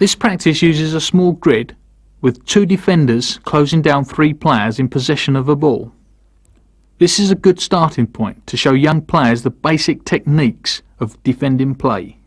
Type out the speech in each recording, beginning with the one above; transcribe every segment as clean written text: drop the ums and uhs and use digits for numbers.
This practice uses a small grid with 2 defenders closing down 3 players in possession of a ball. This is a good starting point to show young players the basic techniques of defending play.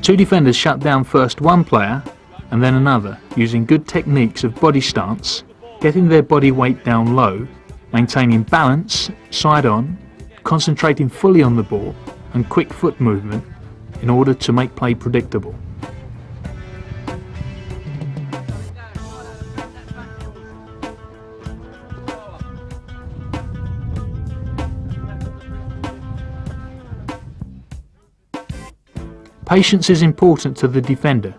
2 defenders shut down first one player and then another, using good techniques of body stance, getting their body weight down low, maintaining balance, side on, concentrating fully on the ball and quick foot movement in order to make play predictable. Patience is important to the defender,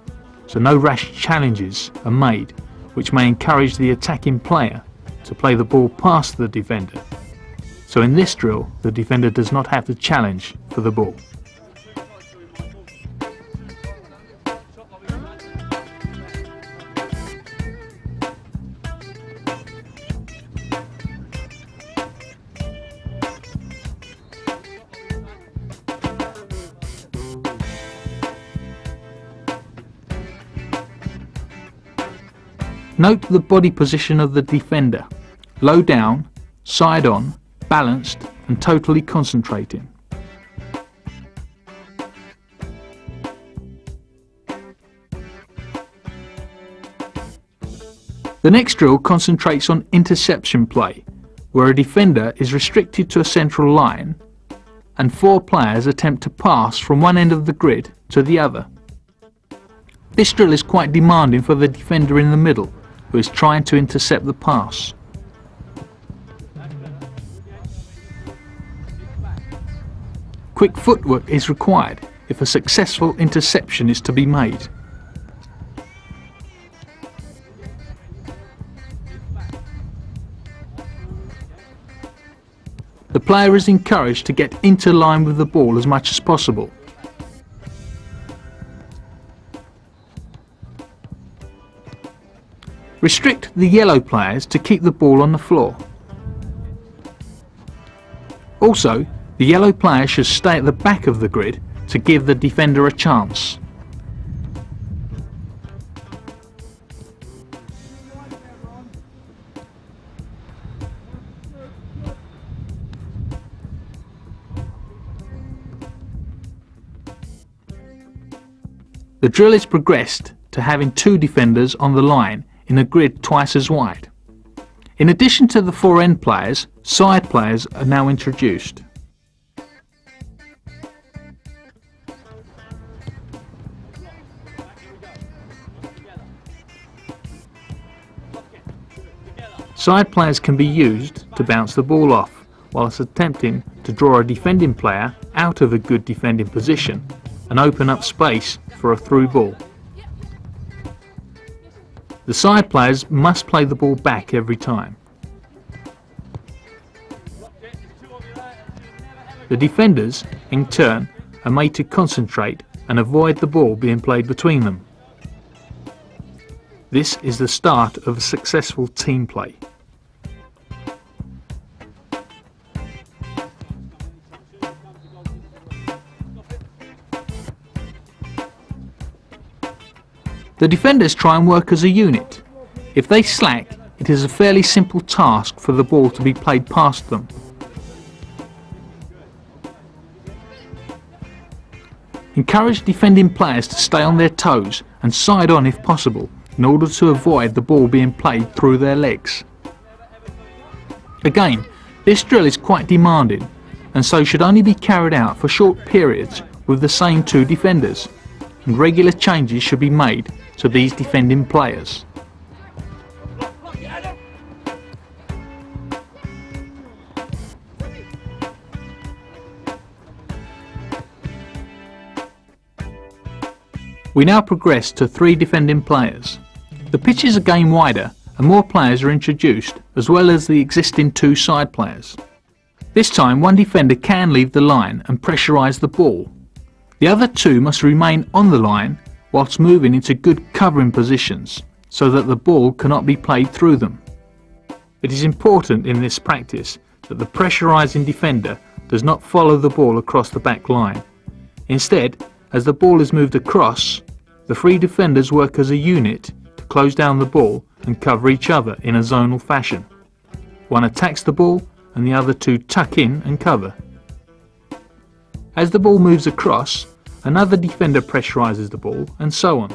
so no rash challenges are made which may encourage the attacking player to play the ball past the defender. So in this drill, the defender does not have to challenge for the ball. Note the body position of the defender, low down, side on, balanced and totally concentrating. The next drill concentrates on interception play, where a defender is restricted to a central line and 4 players attempt to pass from one end of the grid to the other. This drill is quite demanding for the defender in the middle, who is trying to intercept the pass. Quick footwork is required if a successful interception is to be made. The player is encouraged to get into line with the ball as much as possible. Restrict the yellow players to keep the ball on the floor. Also, the yellow player should stay at the back of the grid to give the defender a chance. The drill is progressed to having 2 defenders on the line in a grid twice as wide. In addition to the 4 end players, side players are now introduced. Side players can be used to bounce the ball off, whilst attempting to draw a defending player out of a good defending position and open up space for a through ball. The side players must play the ball back every time. The defenders, in turn, are made to concentrate and avoid the ball being played between them. This is the start of a successful team play. The defenders try and work as a unit. If they slack, it is a fairly simple task for the ball to be played past them. Encourage defending players to stay on their toes and side on if possible, in order to avoid the ball being played through their legs. Again, this drill is quite demanding and so should only be carried out for short periods with the same 2 defenders, and regular changes should be made to these defending players. We now progress to 3 defending players. The pitch is again wider and more players are introduced, as well as the existing 2 side players. This time 1 defender can leave the line and pressurise the ball. The other 2 must remain on the line whilst moving into good covering positions so that the ball cannot be played through them. It is important in this practice that the pressurising defender does not follow the ball across the back line. Instead, as the ball is moved across, the three defenders work as a unit to close down the ball and cover each other in a zonal fashion. One attacks the ball and the other two tuck in and cover. As the ball moves across, another defender pressurizes the ball, and so on.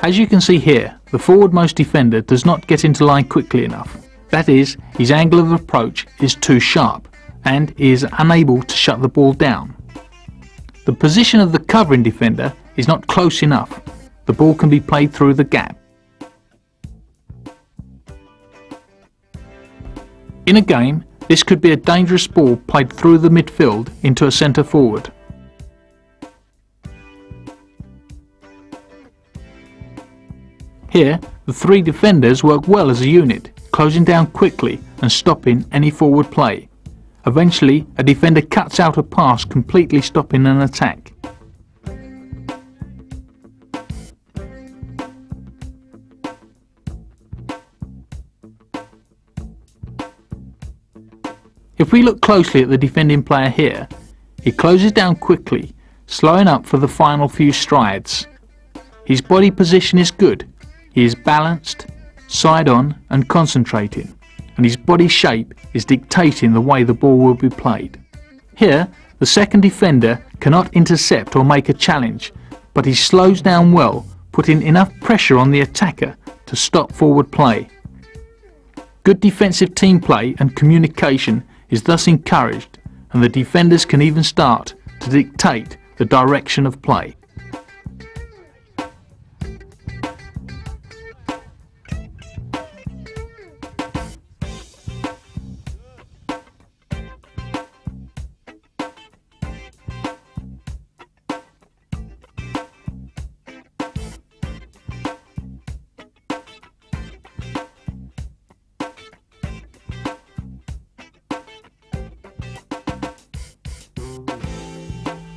As you can see here, the forwardmost defender does not get into line quickly enough. That is, his angle of approach is too sharp and he is unable to shut the ball down. The position of the covering defender is not close enough. The ball can be played through the gap. In a game, this could be a dangerous ball played through the midfield into a centre forward. Here, the three defenders work well as a unit, closing down quickly and stopping any forward play. Eventually, a defender cuts out a pass, completely stopping an attack. If we look closely at the defending player here, he closes down quickly, slowing up for the final few strides. His body position is good. He is balanced, side on and concentrating, and his body shape is dictating the way the ball will be played. Here, the second defender cannot intercept or make a challenge, but he slows down well, putting enough pressure on the attacker to stop forward play. Good defensive team play and communication is thus encouraged, and the defenders can even start to dictate the direction of play.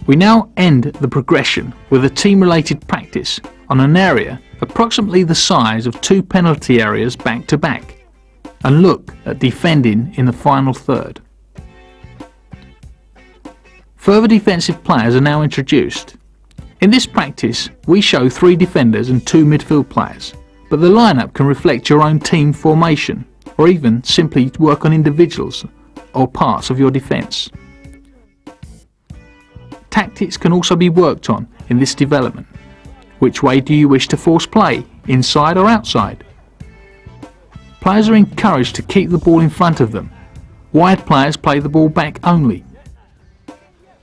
We now end the progression with a team-related practice on an area approximately the size of 2 penalty areas back to back, and look at defending in the final third. Further defensive players are now introduced. In this practice, we show 3 defenders and 2 midfield players, but the lineup can reflect your own team formation, or even simply work on individuals or parts of your defence. Tactics can also be worked on in this development. Which way do you wish to force play, inside or outside? Players are encouraged to keep the ball in front of them. Wide players play the ball back only.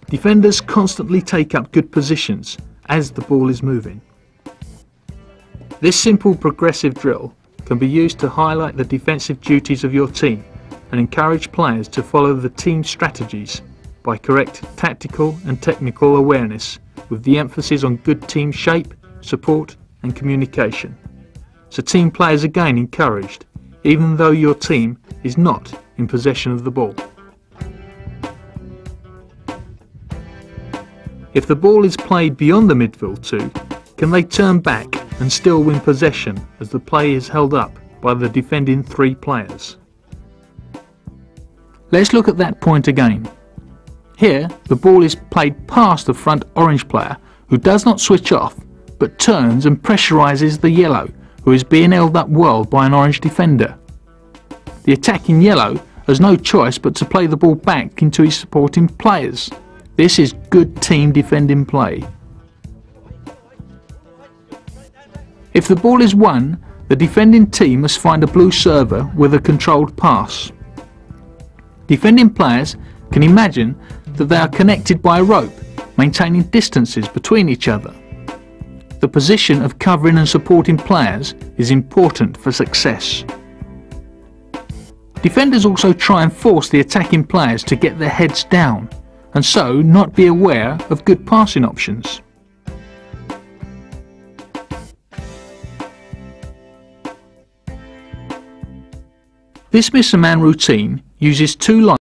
Defenders constantly take up good positions as the ball is moving. This simple progressive drill can be used to highlight the defensive duties of your team and encourage players to follow the team strategies by correct tactical and technical awareness, with the emphasis on good team shape, support and communication. So team players are again encouraged, even though your team is not in possession of the ball. If the ball is played beyond the midfield 2, can they turn back and still win possession as the play is held up by the defending 3 players? Let's look at that point again. Here, the ball is played past the front orange player, who does not switch off, but turns and pressurises the yellow, who is being held up well by an orange defender. The attacking yellow has no choice but to play the ball back into his supporting players. This is good team defending play. If the ball is won, the defending team must find a blue server with a controlled pass. Defending players can imagine that they are connected by a rope, maintaining distances between each other. The position of covering and supporting players is important for success. Defenders also try and force the attacking players to get their heads down, and so not be aware of good passing options. This miss a man routine uses two lines